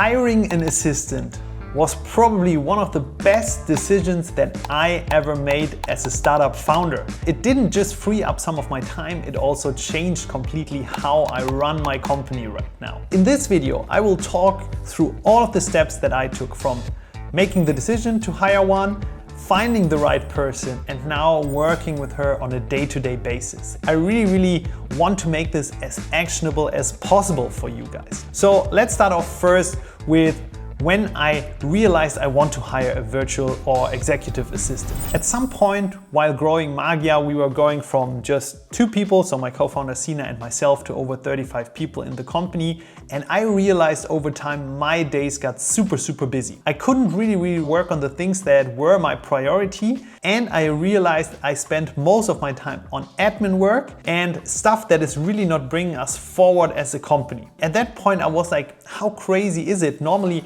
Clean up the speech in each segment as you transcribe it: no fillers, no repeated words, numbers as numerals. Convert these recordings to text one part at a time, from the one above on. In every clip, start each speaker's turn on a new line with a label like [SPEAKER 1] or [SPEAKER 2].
[SPEAKER 1] Hiring an assistant was probably one of the best decisions that I ever made as a startup founder. It didn't just free up some of my time, it also changed completely how I run my company right now. In this video, I will talk through all of the steps that I took from making the decision to hire one, finding the right person, and now working with her on a day-to-day basis. I really want to make this as actionable as possible for you guys. So let's start off first with when I realized I want to hire a virtual or executive assistant. At some point while growing Magia, we were going from just 2 people, so my co-founder Sina and myself, to over 35 people in the company. And I realized over time my days got super busy. I couldn't really work on the things that were my priority. And I realized I spent most of my time on admin work and stuff that is really not bringing us forward as a company. At that point, I was like, how crazy is it? Normally,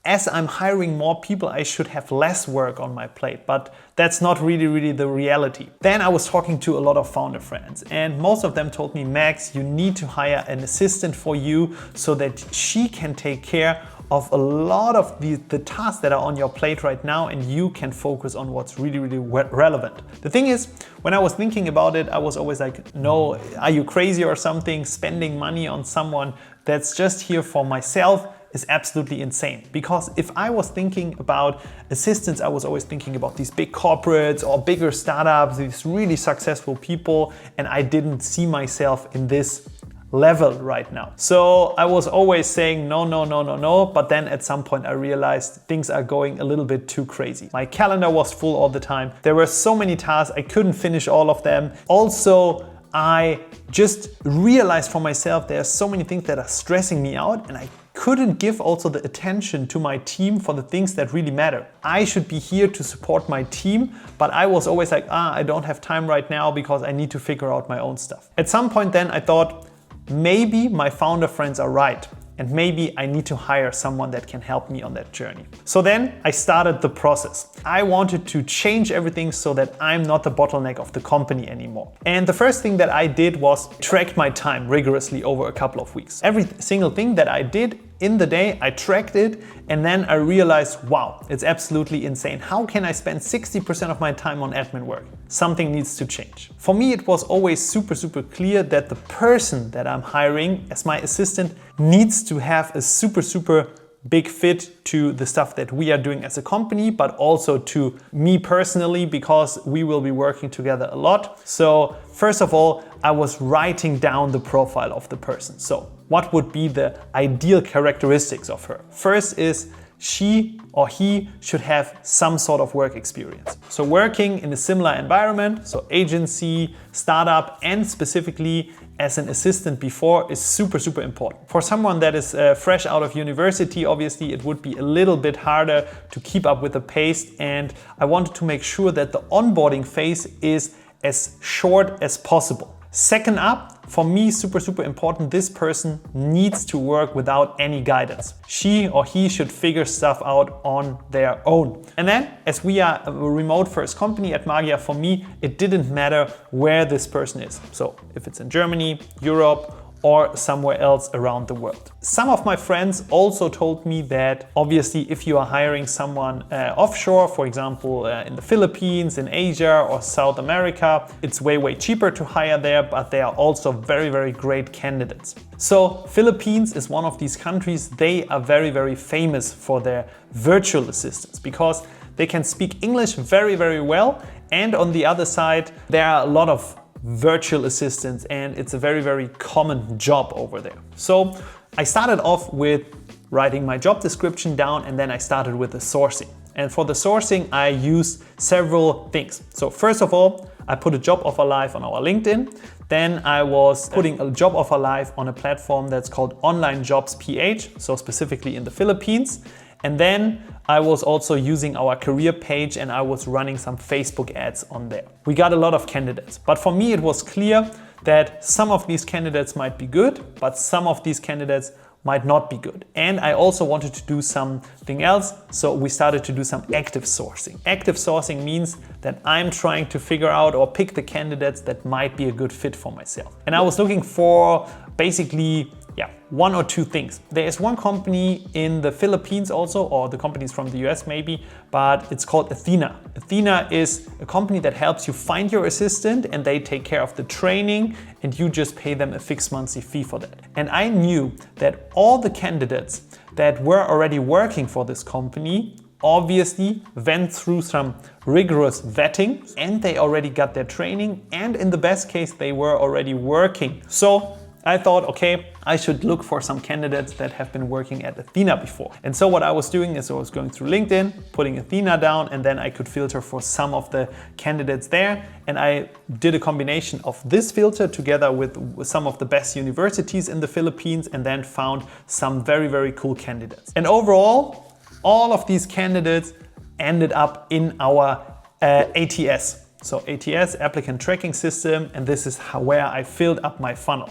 [SPEAKER 1] as I'm hiring more people, I should have less work on my plate, but that's not really the reality. Then I was talking to a lot of founder friends, and most of them told me, Max, you need to hire an assistant for you so that she can take care of a lot of the tasks that are on your plate right now, and you can focus on what's really relevant. The thing is, when I was thinking about it, I was always like, no, are you crazy or something? Spending money on someone that's just here for myself is absolutely insane. Because if I was thinking about assistants, I was always thinking about these big corporates or bigger startups, these really successful people, and I didn't see myself in this level right now. So I was always saying no, but then at some point I realized things are going a little bit too crazy. My calendar was full all the time. There were so many tasks, I couldn't finish all of them. Also, I just realized for myself there are so many things that are stressing me out, and I couldn't give also the attention to my team for the things that really matter. I should be here to support my team, but I was always like, I don't have time right now because I need to figure out my own stuff. At some point then I thought, maybe my founder friends are right, and maybe I need to hire someone that can help me on that journey. So then I started the process. I wanted to change everything so that I'm not the bottleneck of the company anymore. And the first thing that I did was track my time rigorously over a couple of weeks. Every single thing that I did in the day, I tracked it, and then I realized, wow, it's absolutely insane. How can I spend 60% of my time on admin work? Something needs to change. For me, it was always super clear that the person that I'm hiring as my assistant needs to have a super big fit to the stuff that we are doing as a company, but also to me personally, because we will be working together a lot. So first of all, I was writing down the profile of the person. So what would be the ideal characteristics of her? First is she or he should have some sort of work experience. So working in a similar environment, so agency, startup, and specifically as an assistant before is super important. For someone that is fresh out of university, obviously it would be a little bit harder to keep up with the pace, and I wanted to make sure that the onboarding phase is as short as possible. Second up, for me, super important, this person needs to work without any guidance. She or he should figure stuff out on their own. And then, as we are a remote first company at Magia, for me, it didn't matter where this person is. So if it's in Germany, Europe, or somewhere else around the world. Some of my friends also told me that obviously if you are hiring someone offshore, for example in the Philippines, in Asia or South America, it's way cheaper to hire there, but they are also very great candidates. So Philippines is one of these countries. They are very famous for their virtual assistants because they can speak English very well, and on the other side there are a lot of virtual assistants, and it's a very common job over there. So I started off with writing my job description down, and then I started with the sourcing. And for the sourcing, I used several things. So first of all, I put a job offer live on our LinkedIn. Then I was putting a job offer live on a platform that's called Online Jobs PH, so specifically in the Philippines. And then I was also using our career page, and I was running some Facebook ads on there. We got a lot of candidates, but for me it was clear that some of these candidates might be good, but some of these candidates might not be good. And I also wanted to do something else, so we started to do some active sourcing. Active sourcing means that I'm trying to figure out or pick the candidates that might be a good fit for myself. And I was looking for basically yeah, one or two things. There is one company in the Philippines also, or the companies from the US maybe, but it's called Athena. Athena is a company that helps you find your assistant, and they take care of the training, and you just pay them a fixed monthly fee for that. And I knew that all the candidates that were already working for this company obviously went through some rigorous vetting, and they already got their training, and in the best case they were already working. So I thought, okay, I should look for some candidates that have been working at Athena before. And so what I was doing is I was going through LinkedIn, putting Athena down, and then I could filter for some of the candidates there. And I did a combination of this filter together with some of the best universities in the Philippines, and then found some very, very cool candidates. And overall, all of these candidates ended up in our ATS. So ATS, applicant tracking system, and this is where I filled up my funnel.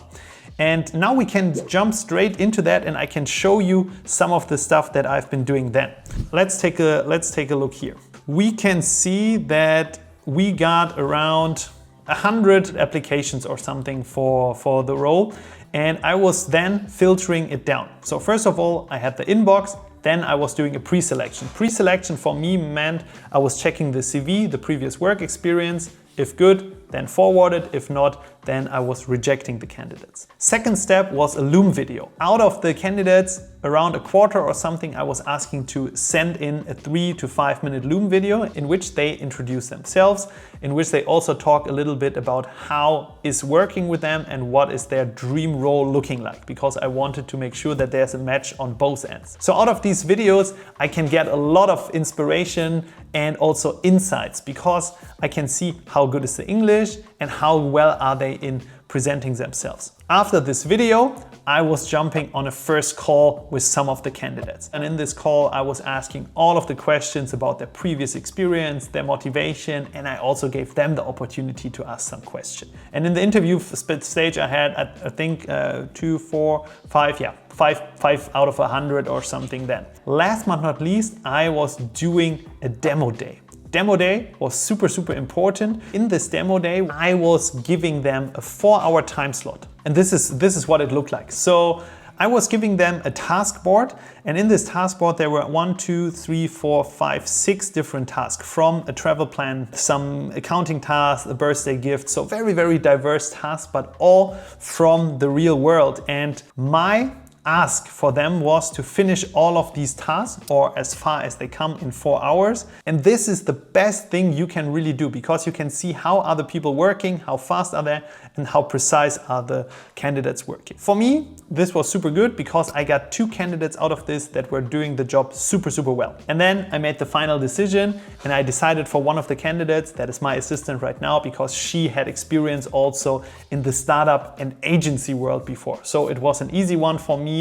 [SPEAKER 1] And now we can jump straight into that, and I can show you some of the stuff that I've been doing then. Let's take a look here. We can see that we got around 100 applications or something for the role, and I was then filtering it down. So first of all, I had the inbox. Then I was doing a pre-selection. Pre-selection for me meant I was checking the CV, the previous work experience. If good, then forward it. If not, then I was rejecting the candidates. Second step was a Loom video. Out of the candidates, around a quarter or something, I was asking to send in a 3 to 5 minute Loom video in which they introduce themselves, in which they also talk a little bit about how is working with them and what is their dream role looking like, because I wanted to make sure that there's a match on both ends. So out of these videos, I can get a lot of inspiration and also insights, because I can see how good is the English and how well are they in presenting themselves. After this video, I was jumping on a first call with some of the candidates. And in this call, I was asking all of the questions about their previous experience, their motivation, and I also gave them the opportunity to ask some questions. And in the interview stage, I had, I think, 2, 4, 5, yeah, 5 out of 100 or something then. Last but not least, I was doing a demo day. Demo day was super, super important. In this demo day, I was giving them a 4-hour time slot. And this is what it looked like. So I was giving them a task board, and in this task board there were 1, 2, 3, 4, 5, 6 different tasks, from a travel plan, some accounting tasks, a birthday gift. So very, very diverse tasks, but all from the real world. And my ask for them was to finish all of these tasks, or as far as they come, in 4 hours. And this is the best thing you can really do, because you can see how are the people working, how fast are they, and how precise are the candidates working. For me, this was super good, because I got 2 candidates out of this that were doing the job super, super well. And then I made the final decision, and I decided for one of the candidates that is my assistant right now, because she had experience also in the startup and agency world before. So it was an easy one for me,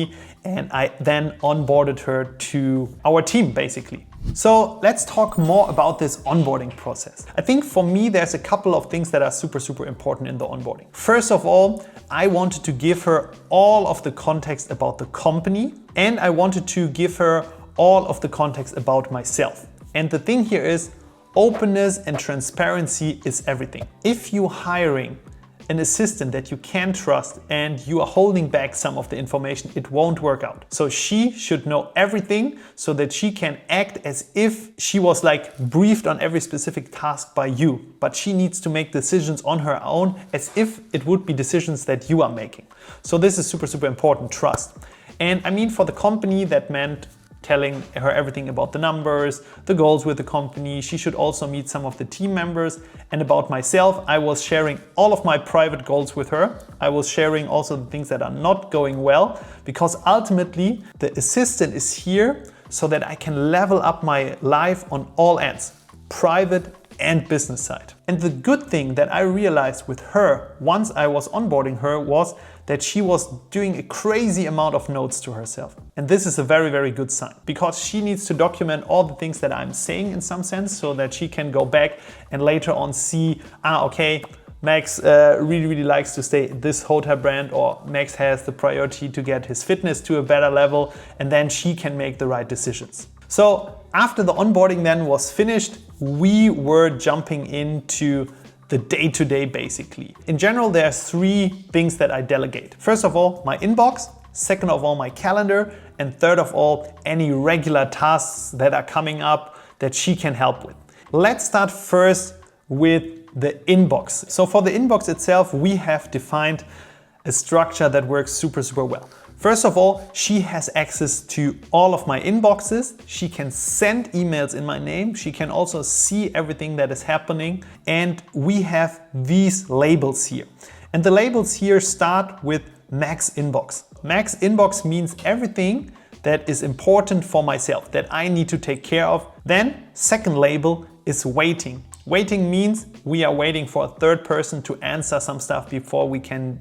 [SPEAKER 1] and I then onboarded her to our team basically. So let's talk more about this onboarding process. I think for me, there's a couple of things that are super, super important in the onboarding. First of all, I wanted to give her all of the context about the company, and I wanted to give her all of the context about myself. And the thing here is, openness and transparency is everything. If you're hiring an assistant that you can trust and you are holding back some of the information, it won't work out. So she should know everything so that she can act as if she was like briefed on every specific task by you, but she needs to make decisions on her own as if it would be decisions that you are making. So this is super, super important, trust. And I mean, for the company, that meant telling her everything about the numbers, the goals with the company. She should also meet some of the team members. And about myself, I was sharing all of my private goals with her. I was sharing also the things that are not going well, because ultimately the assistant is here so that I can level up my life on all ends, private and business side. And the good thing that I realized with her once I was onboarding her was that she was doing a crazy amount of notes to herself. And this is a very, very good sign, because she needs to document all the things that I'm saying in some sense, so that she can go back and later on see, okay, Max really, really likes to stay at this hotel brand, or Max has the priority to get his fitness to a better level, and then she can make the right decisions. So after the onboarding then was finished, we were jumping into the day-to-day basically. In general, there's 3 things that I delegate. First of all, my inbox. second of all, my calendar, and third of all, any regular tasks that are coming up that she can help with. Let's start first with the inbox. So for the inbox itself, we have defined a structure that works super well. First of all, she has access to all of my inboxes. She can send emails in my name. She can also see everything that is happening. And we have these labels here. And the labels here start with max inbox. Max inbox means everything that is important for myself, that I need to take care of. Then second label is waiting. Waiting means we are waiting for a third person to answer some stuff before we can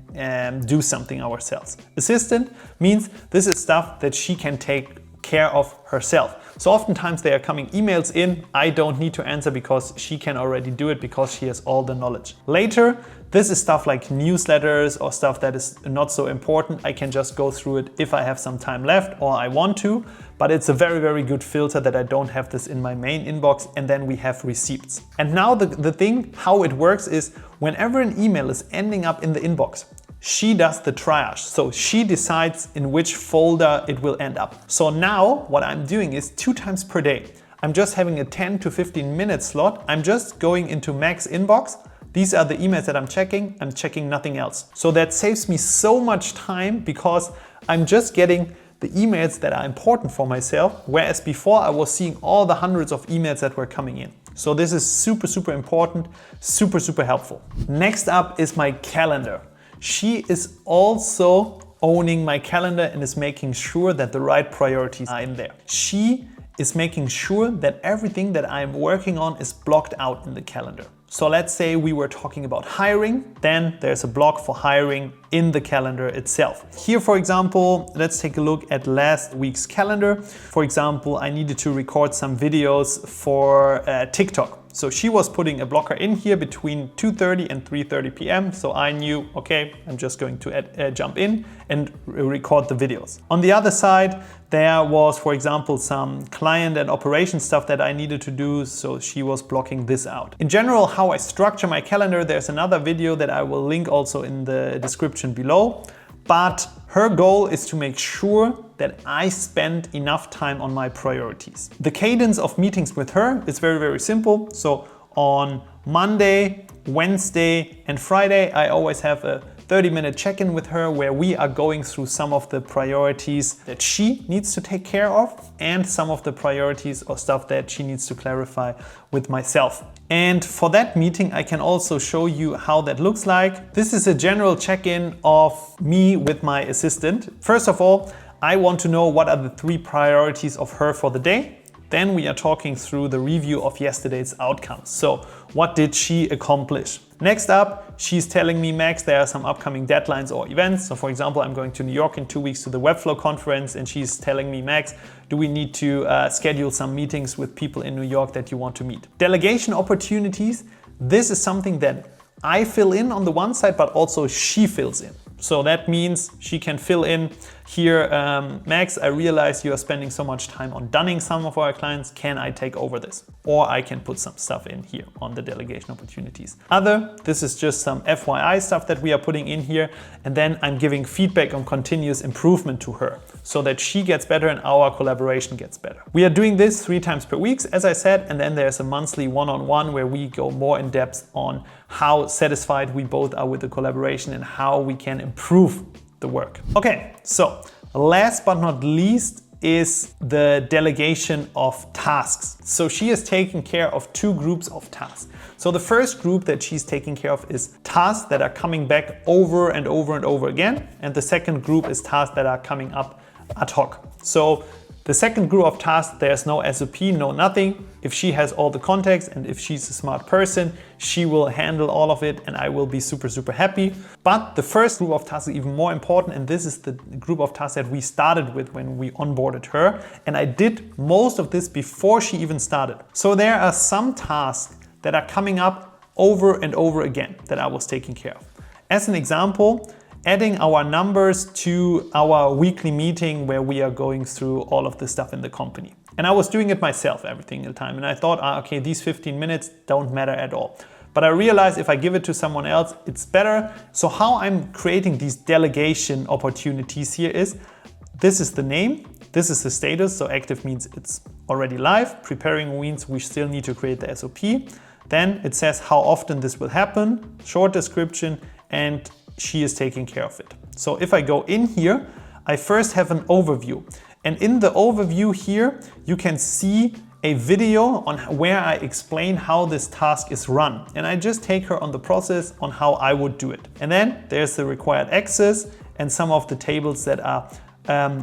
[SPEAKER 1] do something ourselves. Assistant means this is stuff that she can take care of herself. So oftentimes there are coming emails in, I don't need to answer because she can already do it because she has all the knowledge. Later, this is stuff like newsletters or stuff that is not so important. I can just go through it if I have some time left or I want to, but it's a very good filter that I don't have this in my main inbox. And then we have receipts. And now the thing, how it works is whenever an email is ending up in the inbox, she does the triage. So she decides in which folder it will end up. So now what I'm doing is 2 times per day. I'm just having a 10 to 15 minute slot. I'm just going into max inbox. These are the emails that I'm checking nothing else. So that saves me so much time because I'm just getting the emails that are important for myself, whereas before I was seeing all the hundreds of emails that were coming in. So this is super important, super helpful. Next up is my calendar. She is also owning my calendar and is making sure that the right priorities are in there. She is making sure that everything that I'm working on is blocked out in the calendar. So let's say we were talking about hiring, then there's a block for hiring in the calendar itself. Here, for example, let's take a look at last week's calendar. For example, I needed to record some videos for TikTok. So she was putting a blocker in here between 2:30 and 3:30 p.m. So I knew, okay, I'm just going to jump in and record the videos. On the other side, there was, for example, some client and operation stuff that I needed to do. So she was blocking this out. In general, how I structure my calendar, there's another video that I will link also in the description below. But her goal is to make sure that I spend enough time on my priorities. The cadence of meetings with her is very simple. So on Monday, Wednesday, and Friday, I always have a 30-minute check-in with her where we are going through some of the priorities that she needs to take care of and some of the priorities or stuff that she needs to clarify with myself. And for that meeting, I can also show you how that looks like. This is a general check-in of me with my assistant. First of all, I want to know what are the 3 priorities of her for the day. Then we are talking through the review of yesterday's outcomes. So what did she accomplish? Next up, she's telling me, Max, there are some upcoming deadlines or events. So for example, I'm going to New York in 2 weeks to the Webflow conference, and she's telling me, Max, do we need to schedule some meetings with people in New York that you want to meet? Delegation opportunities. This is something that I fill in on the one side, but also she fills in. So that means she can fill in here, Max, I realize you are spending so much time on dunning some of our clients. Can I take over this? Or I can put some stuff in here on the delegation opportunities. Other, this is just some FYI stuff that we are putting in here. And then I'm giving feedback on continuous improvement to her so that she gets better and our collaboration gets better. We are doing this 3 times per week, as I said, and then there's a monthly one-on-one where we go more in depth on how satisfied we both are with the collaboration and how we can improve the work. Okay, so last but not least is the delegation of tasks. So she is taking care of 2 groups of tasks. So the first group that she's taking care of is tasks that are coming back over and over and over again. And the second group is tasks that are coming up ad hoc. So the second group of tasks, there's no SOP, no nothing. If she has all the context and if she's a smart person, she will handle all of it and I will be super, super happy. But the first group of tasks is even more important, and this is the group of tasks that we started with when we onboarded her. And I did most of this before she even started. So there are some tasks that are coming up over and over again that I was taking care of. As an example, adding our numbers to our weekly meeting where we are going through all of the stuff in the company. And I was doing it myself every single time. And I thought, okay, these 15 minutes don't matter at all. But I realize if I give it to someone else, it's better. So how I'm creating these delegation opportunities here is, this is the name, this is the status, so active means it's already live, preparing means we still need to create the SOP. Then it says how often this will happen, short description, and she is taking care of it. So if I go in here, I first have an overview. And in the overview here, you can see a video on where I explain how this task is run. And I just take her on the process on how I would do it. And then there's the required access and some of the tables that are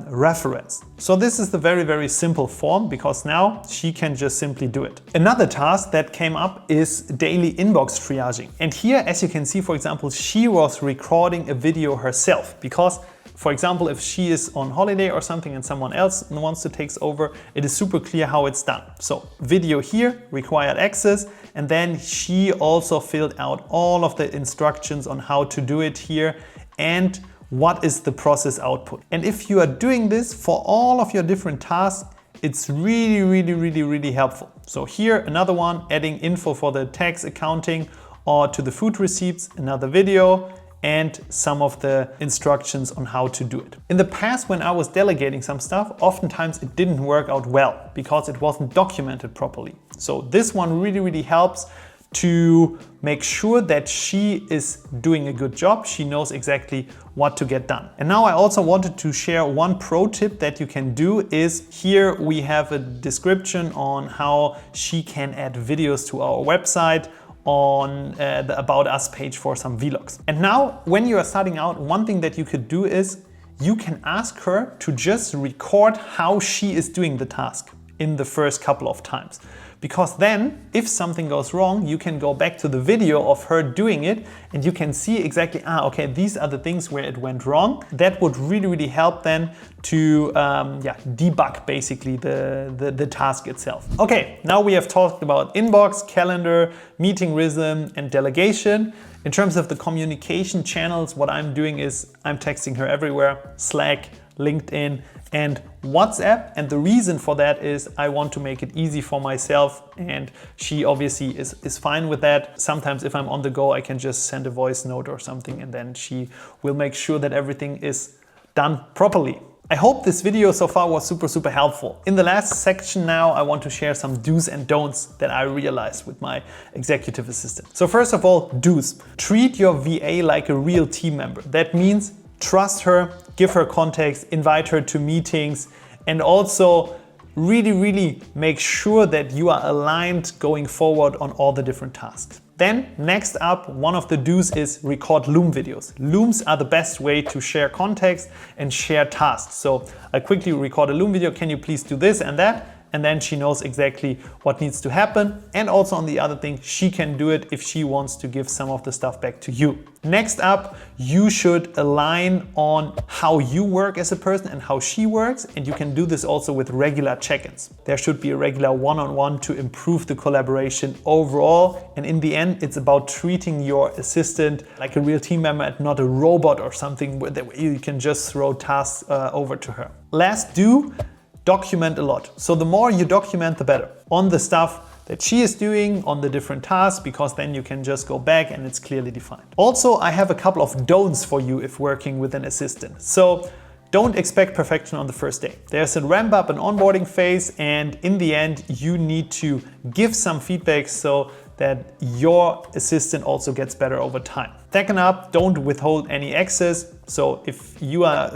[SPEAKER 1] referenced. So this is the very, very simple form because now she can just simply do it. Another task that came up is daily inbox triaging. And here, as you can see, for example, she was recording a video herself because, for example, if she is on holiday or something and someone else wants to take over, it is super clear how it's done. So video here, required access, and then she also filled out all of the instructions on how to do it here and what is the process output. And if you are doing this for all of your different tasks, it's really helpful. So here, another one, adding info for the tax accounting or to the food receipts, another video, and some of the instructions on how to do it. In the past, when I was delegating some stuff, oftentimes it didn't work out well because it wasn't documented properly. So this one really helps to make sure that she is doing a good job. She knows exactly what to get done. And now I also wanted to share one pro tip that you can do is here we have a description on how she can add videos to our website on the About Us page for some vlogs. And now when you are starting out, one thing that you could do is you can ask her to just record how she is doing the task in the first couple of times. Because then, if something goes wrong, you can go back to the video of her doing it and you can see exactly, okay, these are the things where it went wrong. That would really help then to debug basically the task itself. Okay, now we have talked about inbox, calendar, meeting rhythm, and delegation. In terms of the communication channels, what I'm doing is I'm texting her everywhere, Slack, LinkedIn, and WhatsApp. And the reason for that is I want to make it easy for myself, and she obviously is fine with that. Sometimes if I'm on the go, I can just send a voice note or something, and then she will make sure that everything is done properly. I hope this video so far was super helpful. In the last section now, I want to share some do's and don'ts that I realized with my executive assistant. So first of all, do's. Treat your VA like a real team member. That means trust her, give her context, invite her to meetings, and also really make sure that you are aligned going forward on all the different tasks. Then next up, one of the do's is record Loom videos. Looms are the best way to share context and share tasks. So I quickly record a Loom video. Can you please do this and that? And then she knows exactly what needs to happen. And also on the other thing, she can do it if she wants to give some of the stuff back to you. Next up, you should align on how you work as a person and how she works. And you can do this also with regular check-ins. There should be a regular one-on-one to improve the collaboration overall. And in the end, it's about treating your assistant like a real team member and not a robot or something where you can just throw tasks over to her. Last do, document a lot. So the more you document, the better. On the stuff that she is doing, on the different tasks, because then you can just go back and it's clearly defined. Also, I have a couple of don'ts for you if working with an assistant. So don't expect perfection on the first day. There's a ramp up and onboarding phase, and in the end, you need to give some feedback so that your assistant also gets better over time. Second up, don't withhold any access. So if you are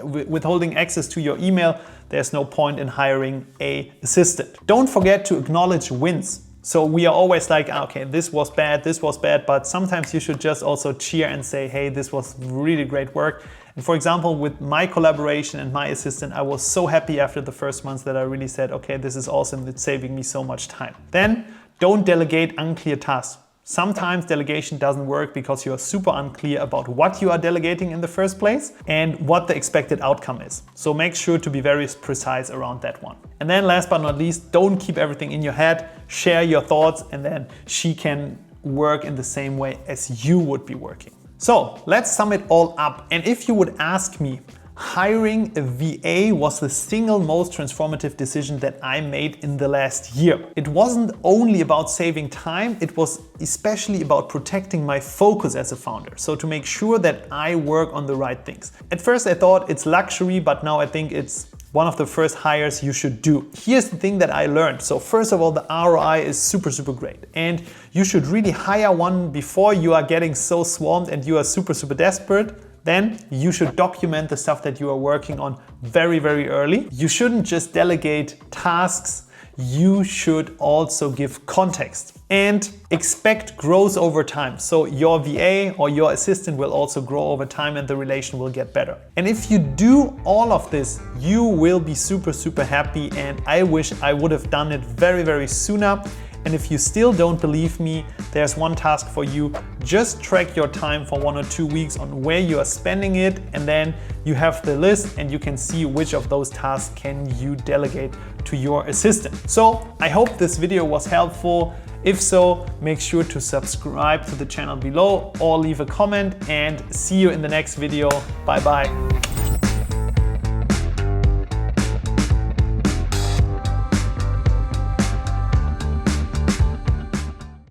[SPEAKER 1] withholding access to your email, there's no point in hiring an assistant. Don't forget to acknowledge wins. So we are always like, okay, this was bad, but sometimes you should just also cheer and say, hey, this was really great work. And for example, with my collaboration and my assistant, I was so happy after the first months that I really said, okay, this is awesome, it's saving me so much time. Then don't delegate unclear tasks. Sometimes delegation doesn't work because you're super unclear about what you are delegating in the first place and what the expected outcome is. So make sure to be very precise around that one. And then last but not least, don't keep everything in your head, share your thoughts, and then she can work in the same way as you would be working. So let's sum it all up. And if you would ask me, Hiring a VA was the single most transformative decision that I made in the last year. It wasn't only about saving time, it was especially about protecting my focus as a founder. So to make sure that I work on the right things. At first I thought it's luxury, but now I think it's one of the first hires you should do. Here's the thing that I learned. So first of all, the ROI is super great. And you should really hire one before you are getting so swarmed and you are super desperate. Then you should document the stuff that you are working on very early. You shouldn't just delegate tasks. You should also give context and expect growth over time. So your VA or your assistant will also grow over time and the relation will get better. And if you do all of this, you will be super happy, and I wish I would have done it very sooner. And if you still don't believe me, there's one task for you. Just track your time for 1 or 2 weeks on where you are spending it, and then you have the list and you can see which of those tasks can you delegate to your assistant. So I hope this video was helpful. If so, make sure to subscribe to the channel below or leave a comment, and see you in the next video. Bye.